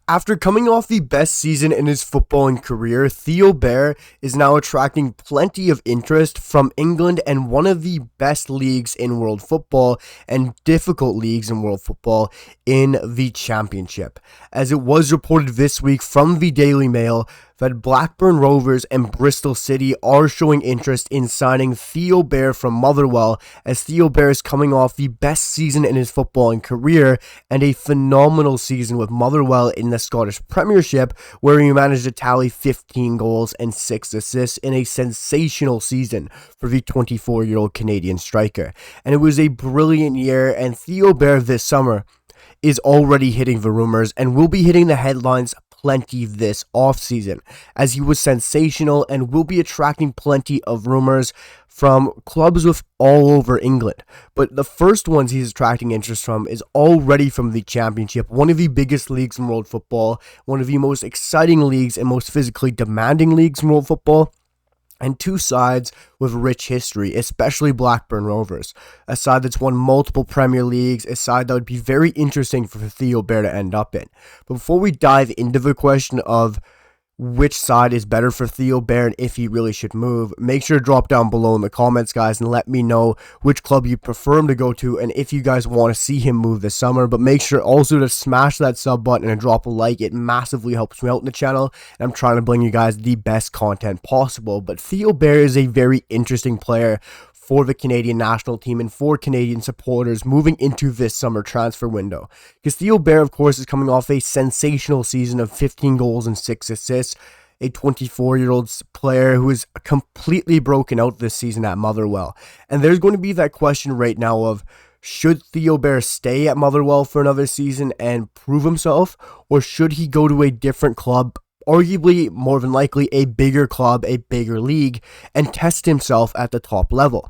After coming off the best season in his footballing career, Theo Bair is now attracting plenty of interest from England and one of the best leagues in world football and difficult leagues in world football in the Championship. As it was reported this week from the Daily Mail that Blackburn Rovers and Bristol City are showing interest in signing Theo Bair from Motherwell, as Theo Bair is coming off the best season in his footballing career and a phenomenal season with Motherwell in the Scottish Premiership, where he managed to tally 15 goals and 6 assists in a sensational season for the 24-year-old Canadian striker. And it was a brilliant year, and Theo Bair this summer is already hitting the rumors and will be hitting the headlines plenty this offseason, as he was sensational and will be attracting plenty of rumors from clubs with all over England. But the first ones he's attracting interest from is already from the Championship, one of the biggest leagues in world football, one of the most exciting leagues and most physically demanding leagues in world football, and two sides with rich history, especially Blackburn Rovers, a side that's won multiple Premier Leagues, a side that would be very interesting for Theo Bair to end up in. But before we dive into the question of which side is better for Theo Bair and if he really should move, make sure to drop down below in the comments, guys, and let me know which club you prefer him to go to and if you guys want to see him move this summer. But make sure also to smash that sub button and drop a like. It massively helps me out in the channel, and I'm trying to bring you guys the best content possible. But Theo Bair is a very interesting player for the Canadian national team and for Canadian supporters moving into this summer transfer window. Because Theo Bair, of course, is coming off a sensational season of 15 goals and 6 assists, a 24-year-old player who is completely broken out this season at Motherwell. And there's going to be that question right now of, should Theo Bair stay at Motherwell for another season and prove himself, or should he go to a different club, arguably more than likely a bigger club, a bigger league, and test himself at the top level?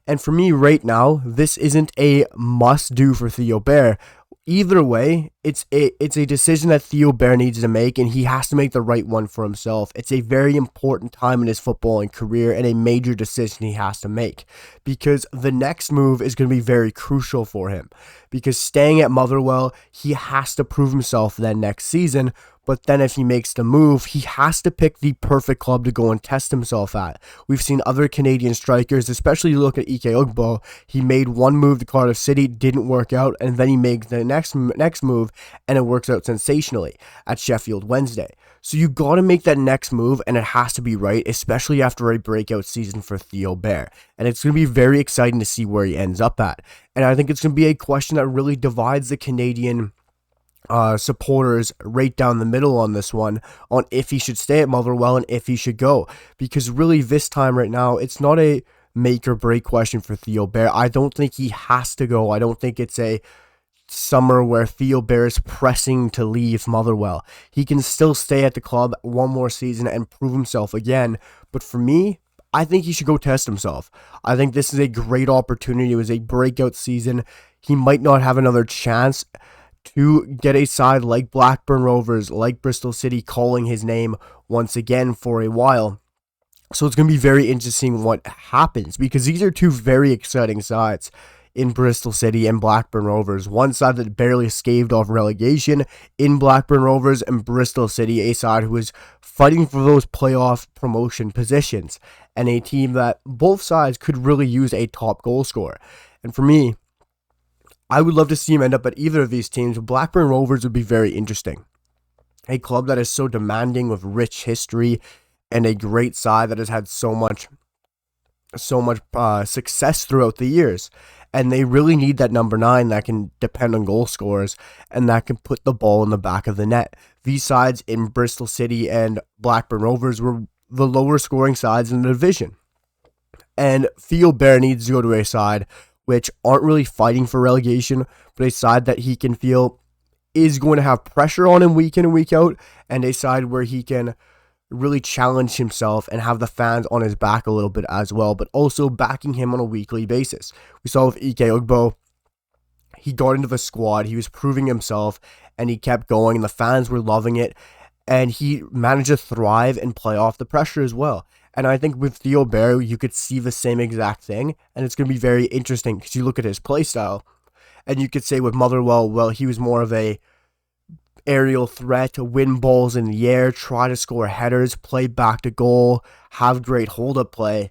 And for me right now, this isn't a must-do for Theo Bair. Either way, it's a decision that Theo Bair needs to make, and he has to make the right one for himself. It's a very important time in his footballing career and a major decision he has to make, because the next move is going to be very crucial for him. Because staying at Motherwell, he has to prove himself then next season. But then if he makes the move, he has to pick the perfect club to go and test himself at. We've seen other Canadian strikers, especially look at Ike Ugbo. He made one move to Cardiff City, didn't work out, and then he makes the next move, and it works out sensationally at Sheffield Wednesday. So you got to make that next move, and it has to be right, especially after a breakout season for Theo Bair. And it's going to be very exciting to see where he ends up at. And I think it's going to be a question that really divides the Canadian supporters right down the middle on this one, on if he should stay at Motherwell and if he should go. Because really this time right now, it's not a make or break question for Theo Bair. I don't think he has to go. I don't think it's a summer where Theo Bair is pressing to leave Motherwell. He can still stay at the club one more season and prove himself again. But for me, I think he should go test himself. I think this is a great opportunity. It was a breakout season. He might not have another chance to get a side like Blackburn Rovers, like Bristol City, calling his name once again for a while. So it's going to be very interesting what happens, because these are two very exciting sides in Bristol City and Blackburn Rovers. One side that barely escaped off relegation in Blackburn Rovers, and Bristol City, a side who is fighting for those playoff promotion positions, and a team that both sides could really use a top goal scorer. And for me, I would love to see him end up at either of these teams. Blackburn Rovers would be very interesting. A club that is so demanding with rich history and a great side that has had so much success throughout the years. And they really need that number 9 that can depend on goal scorers and that can put the ball in the back of the net. These sides in Bristol City and Blackburn Rovers were the lower scoring sides in the division. And Theo Bair needs to go to a side which aren't really fighting for relegation, but a side that he can feel is going to have pressure on him week in and week out, and a side where he can really challenge himself and have the fans on his back a little bit as well, but also backing him on a weekly basis. We saw with Ike Ugbo, he got into the squad, he was proving himself, and he kept going, and the fans were loving it, and he managed to thrive and play off the pressure as well. And I think with Theo Bair, you could see the same exact thing, and it's going to be very interesting because you look at his play style, and you could say with Motherwell, well, he was more of a aerial threat, win balls in the air, try to score headers, play back to goal, have great hold-up play.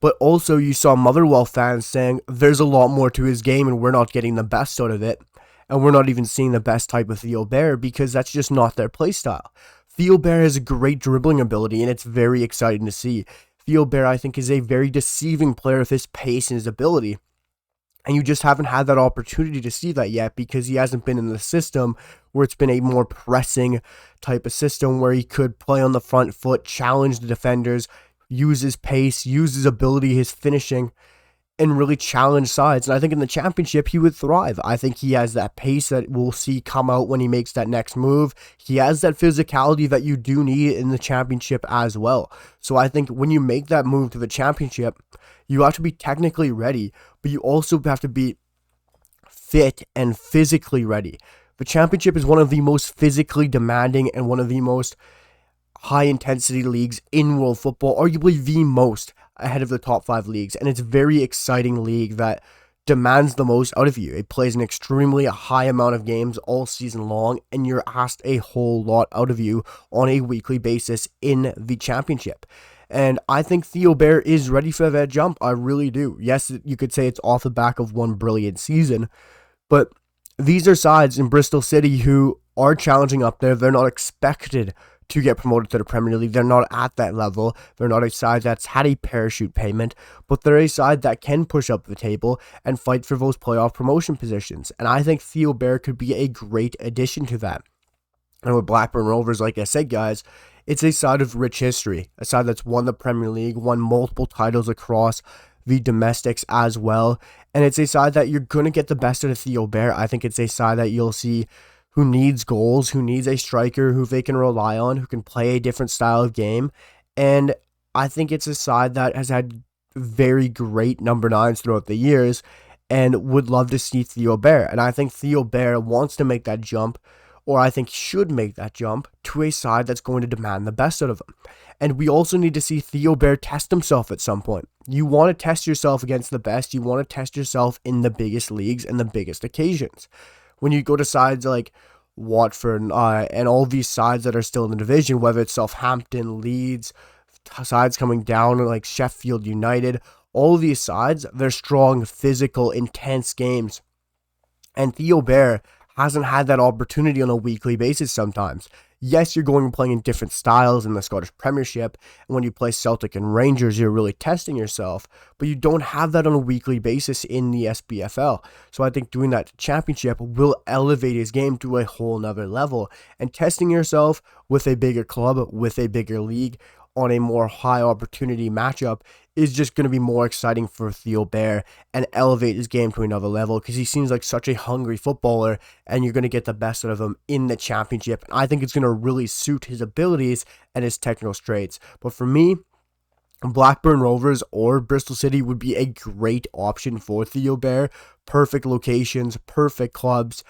But also you saw Motherwell fans saying there's a lot more to his game and we're not getting the best out of it. And we're not even seeing the best type of Theo Bair because that's just not their play style. Theo Bair has a great dribbling ability and it's very exciting to see. Theo Bair, I think, is a very deceiving player with his pace and his ability. And you just haven't had that opportunity to see that yet because he hasn't been in the system where it's been a more pressing type of system where he could play on the front foot, challenge the defenders, use his pace, use his ability, his finishing, and really challenge sides. And I think in the championship, he would thrive. I think he has that pace that we'll see come out when he makes that next move. He has that physicality that you do need in the championship as well. So I think when you make that move to the championship, you have to be technically ready, but you also have to be fit and physically ready. The championship is one of the most physically demanding and one of the most high intensity leagues in world football, arguably the most ahead of the top 5 leagues. And it's a very exciting league that demands the most out of you. It plays an extremely high amount of games all season long, and you're asked a whole lot out of you on a weekly basis in the championship. And I think Theo Bair is ready for that jump. I really do. Yes, you could say it's off the back of one brilliant season, but these are sides in Bristol City who are challenging up there. They're not expected to get promoted to the Premier League. They're not at that level. They're not a side that's had a parachute payment, but they're a side that can push up the table and fight for those playoff promotion positions. And I think Theo Bair could be a great addition to that. And with Blackburn Rovers, like I said, guys, it's a side of rich history, a side that's won the Premier League, won multiple titles across the domestics as well. And it's a side that you're going to get the best out of Theo Bair. I think it's a side that you'll see who needs goals, who needs a striker who they can rely on, who can play a different style of game. And I think it's a side that has had very great number 9s throughout the years and would love to see Theo Bair. And I think Theo Bair wants to make that jump, or I think should make that jump, to a side that's going to demand the best out of him. And we also need to see Theo Bair test himself at some point. You want to test yourself against the best. You want to test yourself in the biggest leagues and the biggest occasions. When you go to sides like Watford and all these sides that are still in the division, whether it's Southampton, Leeds, sides coming down like Sheffield United, all of these sides, they're strong, physical, intense games. And Theo Bair hasn't had that opportunity on a weekly basis sometimes. Yes, you're going and playing in different styles in the Scottish Premiership, and when you play Celtic and Rangers, you're really testing yourself, but you don't have that on a weekly basis in the SPFL. So I think doing that championship will elevate his game to a whole nother level, and testing yourself with a bigger club, with a bigger league, on a more high opportunity matchup is just going to be more exciting for Theo Bair and elevate his game to another level because he seems like such a hungry footballer and you're going to get the best out of him in the championship. And I think it's going to really suit his abilities and his technical traits. But for me, Blackburn Rovers or Bristol City would be a great option for Theo Bair. Perfect locations, perfect clubs.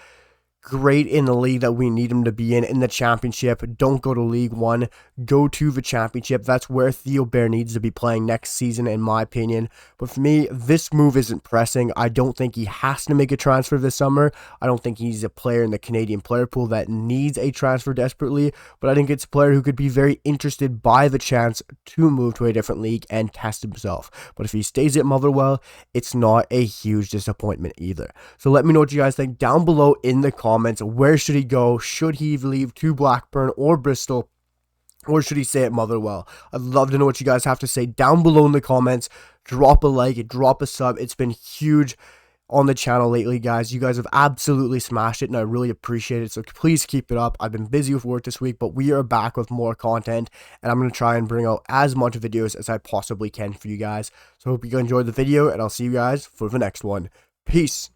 Great in the league that we need him to be in the championship. Don't go to League One. Go to the championship. That's where Theo Bair needs to be playing next season, in my opinion. But for me, this move isn't pressing. I don't think he has to make a transfer this summer. I don't think he's a player in the Canadian player pool that needs a transfer desperately. But I think it's a player who could be very interested by the chance to move to a different league and test himself. But if he stays at Motherwell, it's not a huge disappointment either. So let me know what you guys think down below in the comments. Where should he go? Should he leave to Blackburn or Bristol? Or should he stay at Motherwell? I'd love to know what you guys have to say down below in the comments. Drop a like, drop a sub. It's been huge on the channel lately, guys. You guys have absolutely smashed it, and I really appreciate it. So please keep it up. I've been busy with work this week, but we are back with more content, and I'm going to try and bring out as much videos as I possibly can for you guys. So I hope you enjoyed the video, and I'll see you guys for the next one. Peace.